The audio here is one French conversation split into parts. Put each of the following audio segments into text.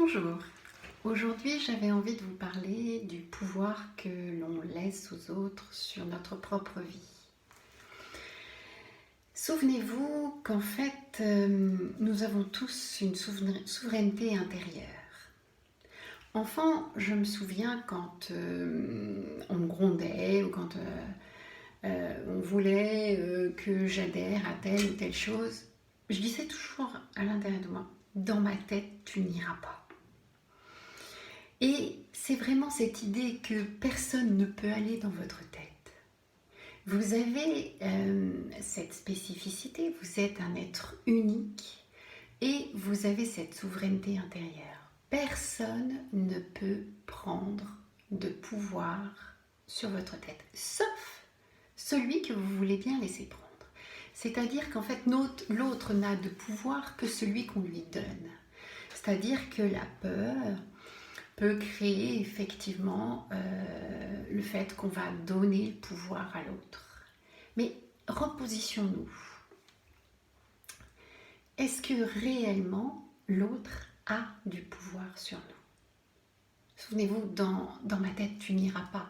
Bonjour, aujourd'hui j'avais envie de vous parler du pouvoir que l'on laisse aux autres sur notre propre vie. Souvenez-vous qu'en fait nous avons tous une souveraineté intérieure. Enfant, je me souviens quand on me grondait ou quand on voulait que j'adhère à telle ou telle chose, je disais toujours à l'intérieur de moi, dans ma tête tu n'iras pas. Et c'est vraiment cette idée que personne ne peut aller dans votre tête. Vous avez cette spécificité, vous êtes un être unique et vous avez cette souveraineté intérieure. Personne ne peut prendre de pouvoir sur votre tête, sauf celui que vous voulez bien laisser prendre. C'est-à-dire qu'en fait, l'autre n'a de pouvoir que celui qu'on lui donne. C'est-à-dire que la peur peut créer effectivement le fait qu'on va donner le pouvoir à l'autre. Mais repositionnons-nous. Est-ce que réellement l'autre a du pouvoir sur nous? Souvenez-vous, dans ma tête, tu n'iras pas.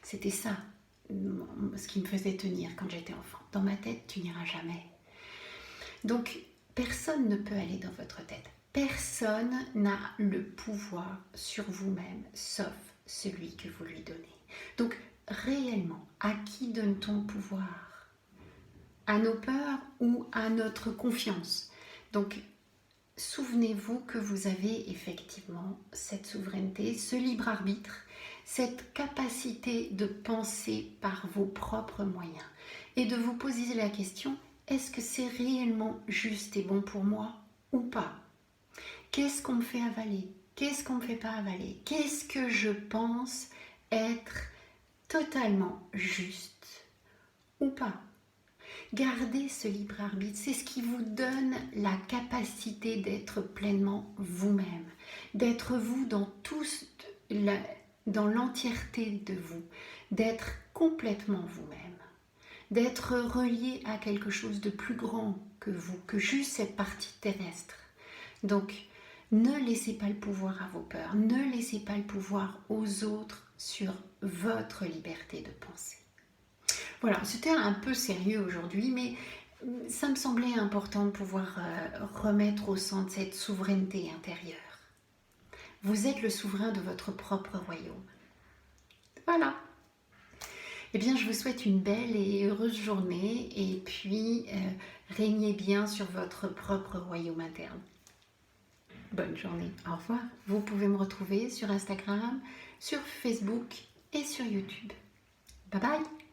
C'était ça, ce qui me faisait tenir quand j'étais enfant. Dans ma tête, tu n'iras jamais. Donc, personne ne peut aller dans votre tête. Personne n'a le pouvoir sur vous-même, sauf celui que vous lui donnez. Donc, réellement, à qui donne-t-on le pouvoir? À nos peurs ou à notre confiance? Donc, souvenez-vous que vous avez effectivement cette souveraineté, ce libre arbitre, cette capacité de penser par vos propres moyens et de vous poser la question, est-ce que c'est réellement juste et bon pour moi ou pas? Qu'est-ce qu'on me fait avaler? Qu'est-ce qu'on ne me fait pas avaler? Qu'est-ce que je pense être totalement juste ou pas? Gardez ce libre arbitre, c'est ce qui vous donne la capacité d'être pleinement vous-même, d'être vous dans l'entièreté de vous, d'être complètement vous-même, d'être relié à quelque chose de plus grand que vous, que juste cette partie terrestre. Donc, ne laissez pas le pouvoir à vos peurs, ne laissez pas le pouvoir aux autres sur votre liberté de penser. Voilà, c'était un peu sérieux aujourd'hui, mais ça me semblait important de pouvoir remettre au centre cette souveraineté intérieure. Vous êtes le souverain de votre propre royaume. Voilà. Eh bien, je vous souhaite une belle et heureuse journée et puis régnez bien sur votre propre royaume interne. Bonne journée, au revoir. Vous pouvez me retrouver sur Instagram, sur Facebook et sur YouTube. Bye bye.